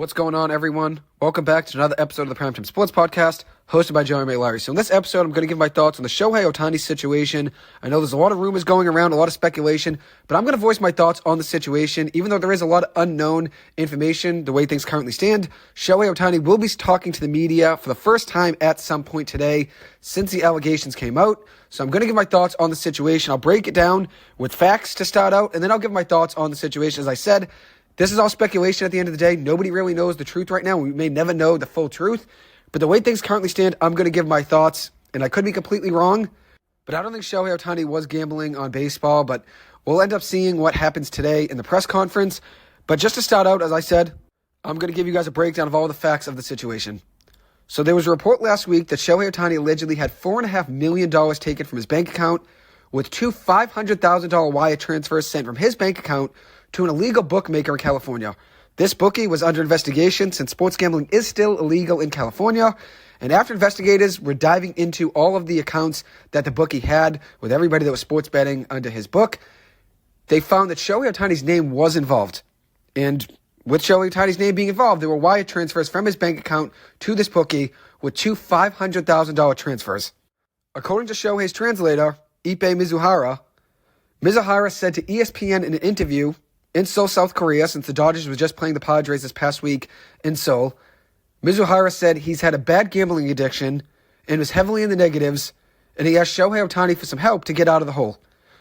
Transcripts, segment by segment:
What's going on, everyone? Welcome back to another episode of the Primetime Sports Podcast, hosted by Joey Larry. So in this episode, I'm going to give my thoughts on the Shohei Ohtani situation. I know there's a lot of rumors going around, a lot of speculation, but I'm going to voice my thoughts on the situation. Even though there is a lot of unknown information, the way things currently stand, Shohei Ohtani will be talking to the media for the first time at some point today since the allegations came out. So I'm going to give my thoughts on the situation. I'll break it down with facts to start out, and then I'll give my thoughts on the situation. As I said, this is all speculation at the end of the day. Nobody really knows the truth right now. We may never know the full truth. But the way things currently stand, I'm going to give my thoughts. And I could be completely wrong. But I don't think Shohei Ohtani was gambling on baseball. But we'll end up seeing what happens today in the press conference. But just to start out, as I said, I'm going to give you guys a breakdown of all the facts of the situation. So there was a report last week that Shohei Ohtani allegedly had $4.5 million taken from his bank account, with two $500,000 wire transfers sent from his bank account to an illegal bookmaker in California. This bookie was under investigation since sports gambling is still illegal in California. And after investigators were diving into all of the accounts that the bookie had with everybody that was sports betting under his book, they found that Shohei Ohtani's name was involved. And with Shohei Ohtani's name being involved, there were wire transfers from his bank account to this bookie with two $500,000 transfers. According to Shohei's translator, Ippei Mizuhara said to ESPN in an interview in Seoul, South Korea, since the Dodgers was just playing the Padres this past week in Seoul, Mizuhara said he's had a bad gambling addiction and was heavily in the negatives, and he asked Shohei Ohtani for some help to get out of the hole.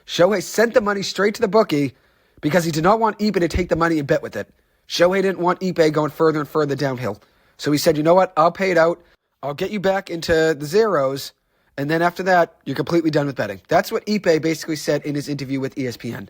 Shohei sent the money straight to the bookie because he did not want Ippei to take the money and bet with it. Shohei didn't want Ippei going further and further downhill. So he said, you know what, I'll pay it out, I'll get you back into the zeros, and then after that, you're completely done with betting. That's what Ippei basically said in his interview with ESPN.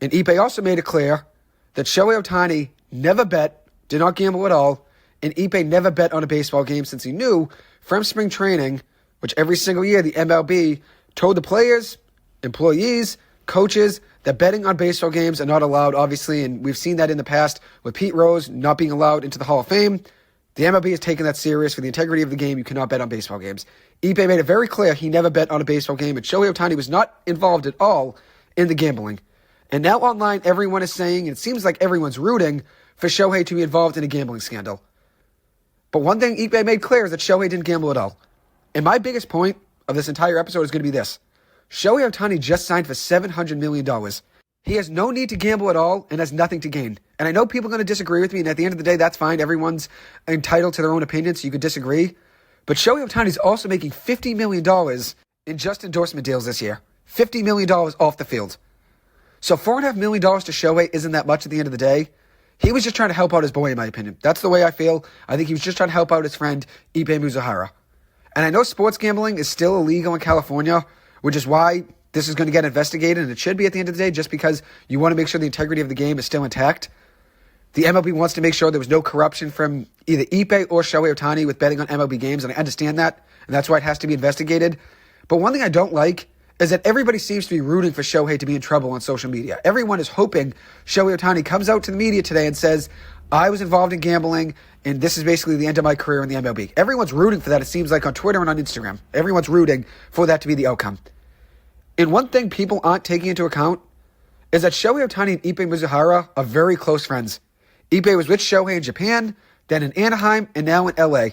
And Ippei also made it clear that Shohei Ohtani never bet, did not gamble at all, and Ippei never bet on a baseball game since he knew from spring training, which every single year the MLB told the players, employees, coaches that betting on baseball games are not allowed, obviously, and we've seen that in the past with Pete Rose not being allowed into the Hall of Fame. The MLB has taken that serious. For the integrity of the game, you cannot bet on baseball games. Ippei made it very clear he never bet on a baseball game, and Shohei Ohtani was not involved at all in the gambling. And now online, everyone is saying, and it seems like everyone's rooting for Shohei to be involved in a gambling scandal. But one thing Ippei made clear is that Shohei didn't gamble at all. And my biggest point of this entire episode is going to be this. Shohei Ohtani just signed for $700 million. He has no need to gamble at all and has nothing to gain. And I know people are going to disagree with me, and at the end of the day, that's fine. Everyone's entitled to their own opinion, so you could disagree. But Shohei Ohtani is also making $50 million in just endorsement deals this year. $50 million off the field. So $4.5 million to Shohei isn't that much at the end of the day. He was just trying to help out his boy, in my opinion. That's the way I feel. I think he was just trying to help out his friend, Ippei Mizuhara. And I know sports gambling is still illegal in California, which is why this is going to get investigated, and it should be at the end of the day, just because you want to make sure the integrity of the game is still intact. The MLB wants to make sure there was no corruption from either Ippei or Shohei Ohtani with betting on MLB games, and I understand that, and that's why it has to be investigated. But one thing I don't like is that everybody seems to be rooting for Shohei to be in trouble on social media. Everyone is hoping Shohei Ohtani comes out to the media today and says, I was involved in gambling, and this is basically the end of my career in the MLB. Everyone's rooting for that, it seems like, on Twitter and on Instagram. Everyone's rooting for that to be the outcome. And one thing people aren't taking into account is that Shohei Ohtani and Ippei Mizuhara are very close friends. Ippei was with Shohei in Japan, then in Anaheim, and now in LA.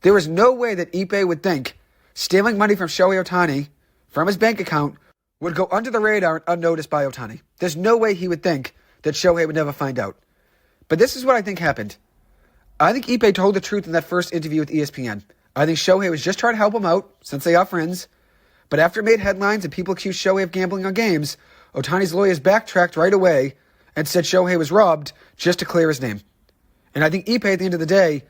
There is no way that Ippei would think stealing money from Shohei Ohtani from his bank account would go under the radar and unnoticed by Ohtani. There's no way he would think that Shohei would never find out. But this is what I think happened. I think Ippei told the truth in that first interview with ESPN. I think Shohei was just trying to help him out, since they are friends. But after it made headlines and people accused Shohei of gambling on games, Ohtani's lawyers backtracked right away and said Shohei was robbed just to clear his name. And I think Ippei, at the end of the day,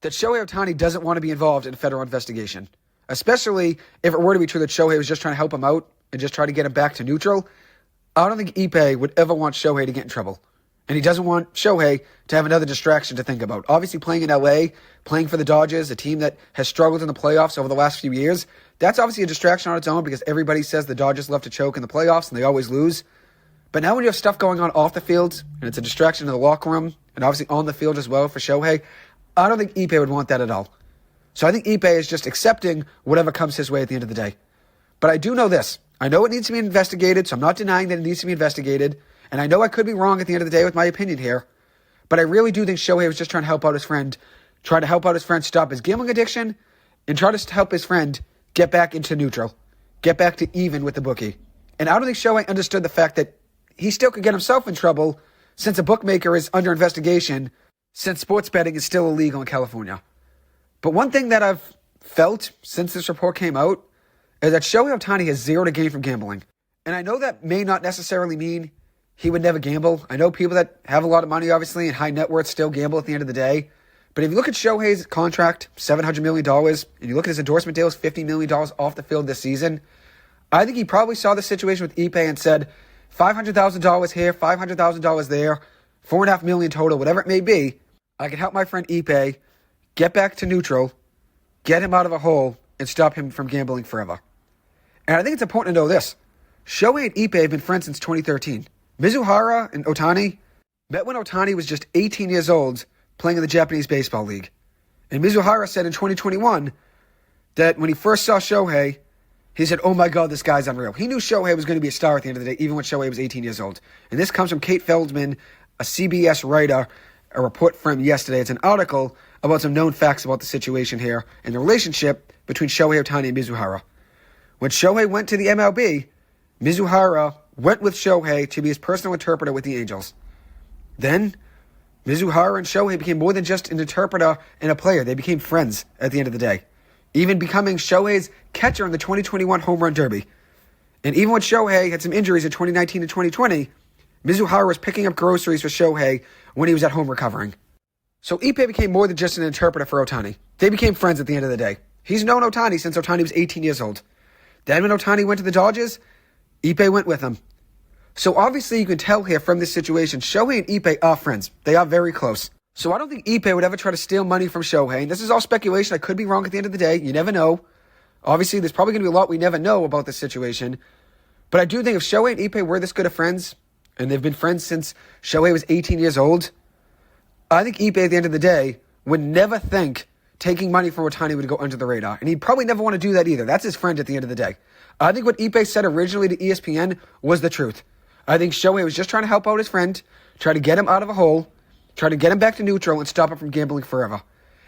that Shohei Ohtani doesn't want to be involved in a federal investigation. Especially if it were to be true that Shohei was just trying to help him out and just try to get him back to neutral. I don't think Ippei would ever want Shohei to get in trouble. And he doesn't want Shohei to have another distraction to think about. Obviously, playing in LA, playing for the Dodgers, a team that has struggled in the playoffs over the last few years, that's obviously a distraction on its own because everybody says the Dodgers love to choke in the playoffs and they always lose. But now when you have stuff going on off the field, and it's a distraction in the locker room, and obviously on the field as well for Shohei, I don't think Ippei would want that at all. So I think Ippei is just accepting whatever comes his way at the end of the day. But I do know this. I know it needs to be investigated, so I'm not denying that it needs to be investigated. And I know I could be wrong at the end of the day with my opinion here. But I really do think Shohei was just trying to help out his friend, try to help out his friend stop his gambling addiction, and try to help his friend get back into neutral, get back to even with the bookie. And I don't think Shohei understood the fact that he still could get himself in trouble since a bookmaker is under investigation, since sports betting is still illegal in California. But one thing that I've felt since this report came out is that Shohei Ohtani has zero to gain from gambling. And I know that may not necessarily mean he would never gamble. I know people that have a lot of money, obviously, and high net worth still gamble at the end of the day. But if you look at Shohei's contract, $700 million, and you look at his endorsement deals, $50 million off the field this season, I think he probably saw the situation with Ippei and said, $500,000 here, $500,000 there, $4.5 million total, whatever it may be. I can help my friend Ippei get back to neutral, get him out of a hole, and stop him from gambling forever. And I think it's important to know this. Shohei and Ippei have been friends since 2013. Mizuhara and Ohtani met when Ohtani was just 18 years old playing in the Japanese Baseball League. And Mizuhara said in 2021 that when he first saw Shohei, he said, oh my God, this guy's unreal. He knew Shohei was going to be a star at the end of the day, even when Shohei was 18 years old. And this comes from Kate Feldman, a CBS writer, a report from yesterday. It's an article about some known facts about the situation here and the relationship between Shohei Ohtani and Mizuhara. When Shohei went to the MLB, Mizuhara went with Shohei to be his personal interpreter with the Angels. Then, Mizuhara and Shohei became more than just an interpreter and a player. They became friends at the end of the day, even becoming Shohei's catcher in the 2021 Home Run Derby. And even when Shohei had some injuries in 2019 and 2020, Mizuhara was picking up groceries for Shohei when he was at home recovering. So Ippei became more than just an interpreter for Ohtani. They became friends at the end of the day. He's known Ohtani since Ohtani was 18 years old. Then when Ohtani went to the Dodgers, Ippei went with him. So obviously you can tell here from this situation, Shohei and Ippei are friends. They are very close. So I don't think Ippei would ever try to steal money from Shohei. And this is all speculation. I could be wrong at the end of the day. You never know. Obviously, there's probably going to be a lot we never know about this situation. But I do think if Shohei and Ippei were this good of friends, and they've been friends since Shohei was 18 years old, I think Ippei at the end of the day would never think taking money from Ohtani would go under the radar. And he'd probably never want to do that either. That's his friend at the end of the day. I think what Ippei said originally to ESPN was the truth. I think Shohei was just trying to help out his friend, try to get him out of a hole, try to get him back to neutral and stop him from gambling forever.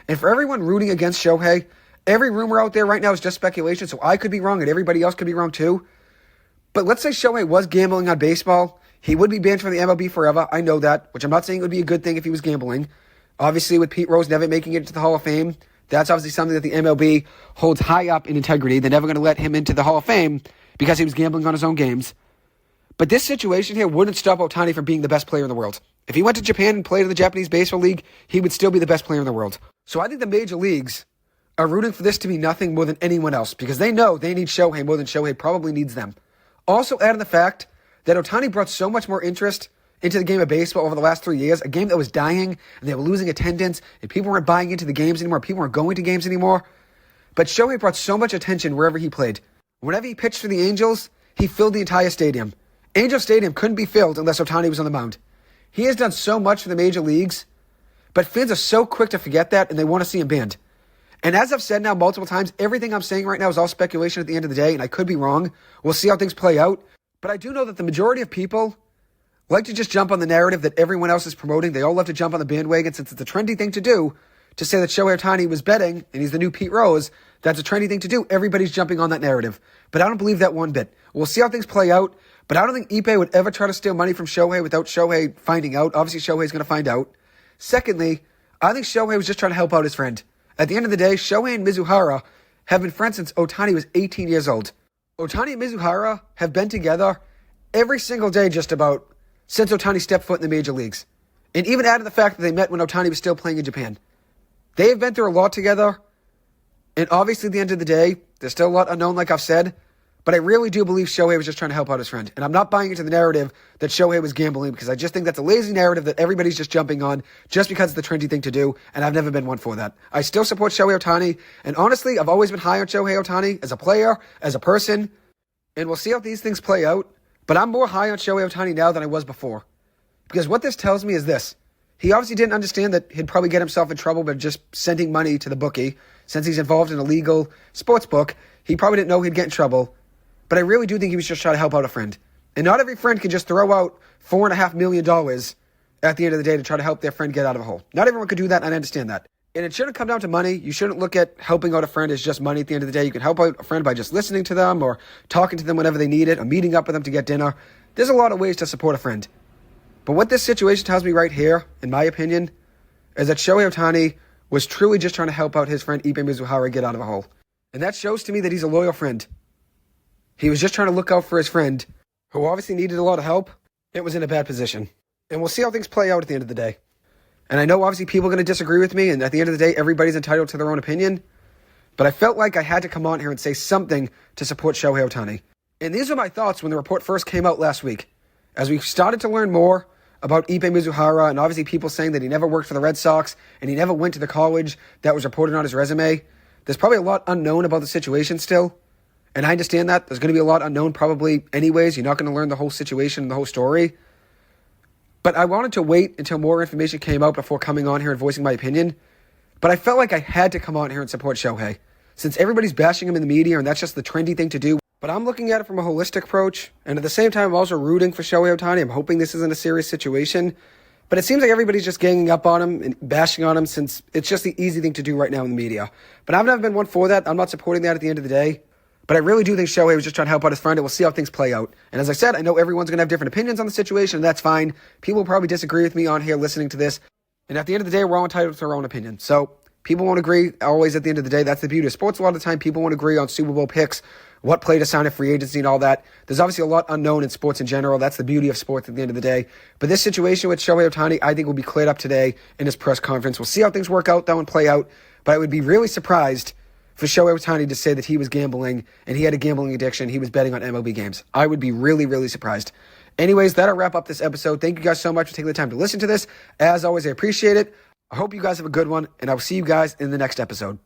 And for everyone rooting against Shohei, every rumor out there right now is just speculation, so I could be wrong and everybody else could be wrong too. But let's say Shohei was gambling on baseball. He would be banned from the MLB forever. I know that, which I'm not saying it would be a good thing if he was gambling. Obviously, with Pete Rose never making it to the Hall of Fame, that's obviously something that the MLB holds high up in integrity. They're never going to let him into the Hall of Fame because he was gambling on his own games. But this situation here wouldn't stop Ohtani from being the best player in the world. If he went to Japan and played in the Japanese Baseball League, he would still be the best player in the world. So I think the major leagues are rooting for this to be nothing more than anyone else because they know they need Shohei more than Shohei probably needs them. Also add in the fact that Ohtani brought so much more interest into the game of baseball over the last 3 years, a game that was dying and they were losing attendance and people weren't buying into the games anymore, people weren't going to games anymore. But Shohei brought so much attention wherever he played. Whenever he pitched for the Angels, he filled the entire stadium. Angel Stadium couldn't be filled unless Ohtani was on the mound. He has done so much for the major leagues, but fans are so quick to forget that and they want to see him banned. And as I've said now multiple times, everything I'm saying right now is all speculation at the end of the day, and I could be wrong. We'll see how things play out. But I do know that the majority of people like to just jump on the narrative that everyone else is promoting. They all love to jump on the bandwagon since it's a trendy thing to do to say that Shohei Ohtani was betting and he's the new Pete Rose. That's a trendy thing to do. Everybody's jumping on that narrative. But I don't believe that one bit. We'll see how things play out. But I don't think Ippei would ever try to steal money from Shohei without Shohei finding out. Obviously, Shohei's going to find out. Secondly, I think Shohei was just trying to help out his friend. At the end of the day, Shohei and Mizuhara have been friends since Ohtani was 18 years old. Ohtani and Mizuhara have been together every single day just about since Ohtani stepped foot in the major leagues. And even added the fact that they met when Ohtani was still playing in Japan. They have been through a lot together. And obviously, at the end of the day, there's still a lot unknown, like I've said. But I really do believe Shohei was just trying to help out his friend. And I'm not buying into the narrative that Shohei was gambling because I just think that's a lazy narrative that everybody's just jumping on just because it's the trendy thing to do. And I've never been one for that. I still support Shohei Ohtani. And honestly, I've always been high on Shohei Ohtani as a player, as a person. And we'll see how these things play out. But I'm more high on Shohei Ohtani now than I was before. Because what this tells me is this. He obviously didn't understand that he'd probably get himself in trouble by just sending money to the bookie. Since he's involved in a legal sports book, he probably didn't know he'd get in trouble. But I really do think he was just trying to help out a friend. And not every friend can just throw out $4.5 million at the end of the day to try to help their friend get out of a hole. Not everyone could do that, and I understand that. And it shouldn't come down to money. You shouldn't look at helping out a friend as just money at the end of the day. You can help out a friend by just listening to them or talking to them whenever they need it or meeting up with them to get dinner. There's a lot of ways to support a friend. But what this situation tells me right here, in my opinion, is that Shohei Ohtani was truly just trying to help out his friend Ippei Mizuhara get out of a hole. And that shows to me that he's a loyal friend. He was just trying to look out for his friend, who obviously needed a lot of help. It was in a bad position. And we'll see how things play out at the end of the day. And I know obviously people are going to disagree with me, and at the end of the day, everybody's entitled to their own opinion. But I felt like I had to come on here and say something to support Shohei Ohtani. And these were my thoughts when the report first came out last week. As we started to learn more about Ippei Mizuhara, and obviously people saying that he never worked for the Red Sox, and he never went to the college that was reported on his resume, there's probably a lot unknown about the situation still. And I understand that. There's going to be a lot unknown probably anyways. You're not going to learn the whole situation and the whole story. But I wanted to wait until more information came out before coming on here and voicing my opinion. But I felt like I had to come on here and support Shohei, since everybody's bashing him in the media, and that's just the trendy thing to do. But I'm looking at it from a holistic approach, and at the same time, I'm also rooting for Shohei Ohtani. I'm hoping this isn't a serious situation. But it seems like everybody's just ganging up on him and bashing on him, since it's just the easy thing to do right now in the media. But I've never been one for that. I'm not supporting that at the end of the day. But I really do think Shohei was just trying to help out his friend, and we'll see how things play out. And as I said, I know everyone's going to have different opinions on the situation, and that's fine. People will probably disagree with me on here listening to this. And at the end of the day, we're all entitled to our own opinion. So people won't agree always at the end of the day. That's the beauty of sports. A lot of the time, people won't agree on Super Bowl picks, what play to sign at free agency and all that. There's obviously a lot unknown in sports in general. That's the beauty of sports at the end of the day. But this situation with Shohei Ohtani, I think will be cleared up today in his press conference. We'll see how things work out, though, and play out. But I would be really surprised for Shohei Ohtani to say that he was gambling and he had a gambling addiction. He was betting on MLB games. I would be really, really surprised. Anyways, that'll wrap up this episode. Thank you guys so much for taking the time to listen to this. As always, I appreciate it. I hope you guys have a good one, and I will see you guys in the next episode.